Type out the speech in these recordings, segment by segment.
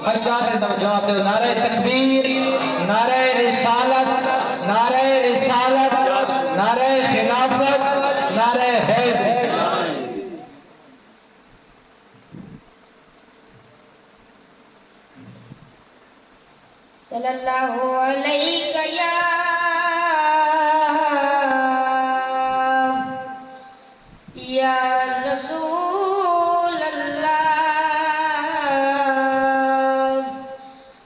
ہر چاہتے ہیں جواب دے نعرہ تکبیر، نعرہ رسالت، نعرہ رسالت، نعرہ خلافت، نعرہ حیدر۔ صلی اللہ علیہ یا رسول اللہ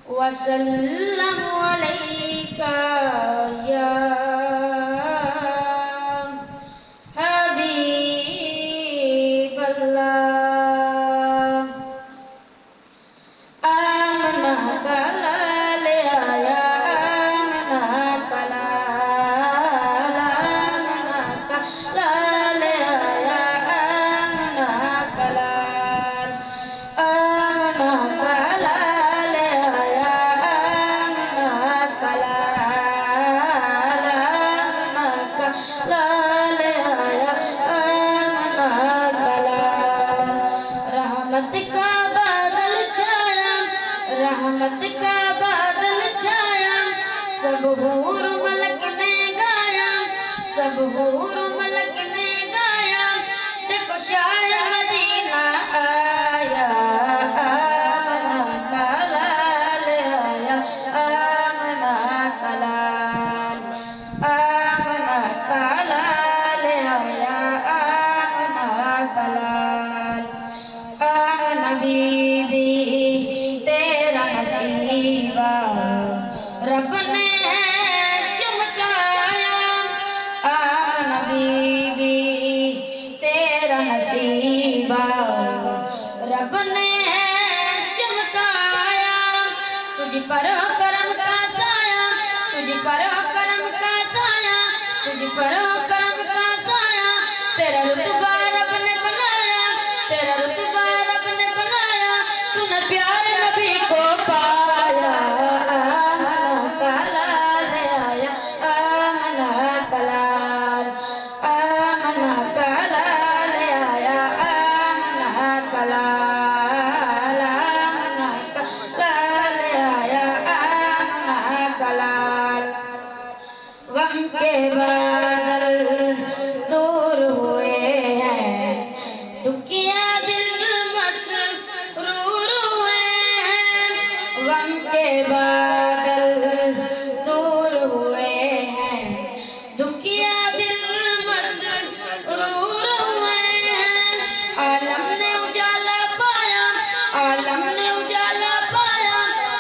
وسلم علیکہ یا حبیب اللہ۔ آمنہ کا لال آیا، آمنہ کا لال، آمنہ کا لال آیا، آمنہ کا لال، آمنہ کا لال آیا، آمنہ کا لال، آمنہ کا لال آیا، آمنہ کا لال۔ رحمت کا بادل چھایا، رحمت کا بادل چھایا، سب حور ملک نے گایا، سب حور ملک نے گایا، دیکھو شاہ مدینہ آیا، آمنہ کا لال آیا، آمنہ کا لال، آمنہ کا لال آیا، آمنہ کا لال۔ آمنہ بی بی تیرا نصیبہ رب نے چمکایا، آمنہ بی بی تیرا نصیبہ رب نے چمکایا، تجھ پر ہو کرم کا سایہ، تجھ پر ہو کرم کا سایہ، تجھ پر ہو کرم کا سایہ، تیرا رتبہ رب نے بنایا، تیرا رتبہ رب نے بنایا، تو نے پیارے نبی کو پایا، آمنہ کا لال آیا، آمنہ کا لال، آمنہ کا لال آیا، آمنہ کا لال، آمنہ کا لال آیا، آمنہ کا لال۔ غم کے بادل دور ہوئے ہیں، دکھیا دل مسرور ہوئے ہیں، غم کے بادل دور ہوئے ہیں، دکھیا دل مسرور ہوئے ہیں، عالم نے اجالا پایا، عالم نے اجالا پایا،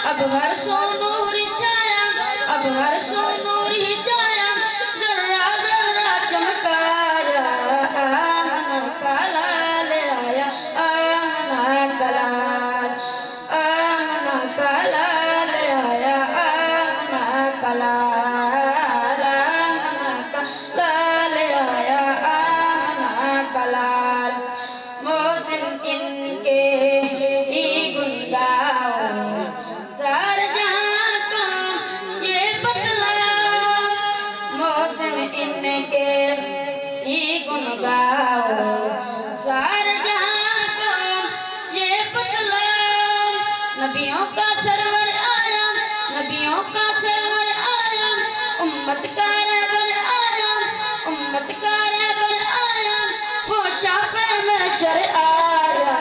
اب ہر سو نور چھایا، اب ہر سو نور ہی چھایا، ذرہ ذرہ چمکایا، آمنہ کا لال آیا، آمنہ کا لال، آمنہ کا لال آیا، آمنہ کا لال، آمنہ کا لال آیا، آمنہ کا لال۔ محسن ان کے ہی گن گاؤ، سارے جہاں کو یہ بتلاؤ، محسن ان کے ہی گن گاؤ، سارے جہاں کو یہ بتلاؤ، نبیوں کا سرور آیا، نبیوں کا سرور آیا، امت کا رہبر آیا، امت کا رہبر آیا، وہ شافع محشر آیا،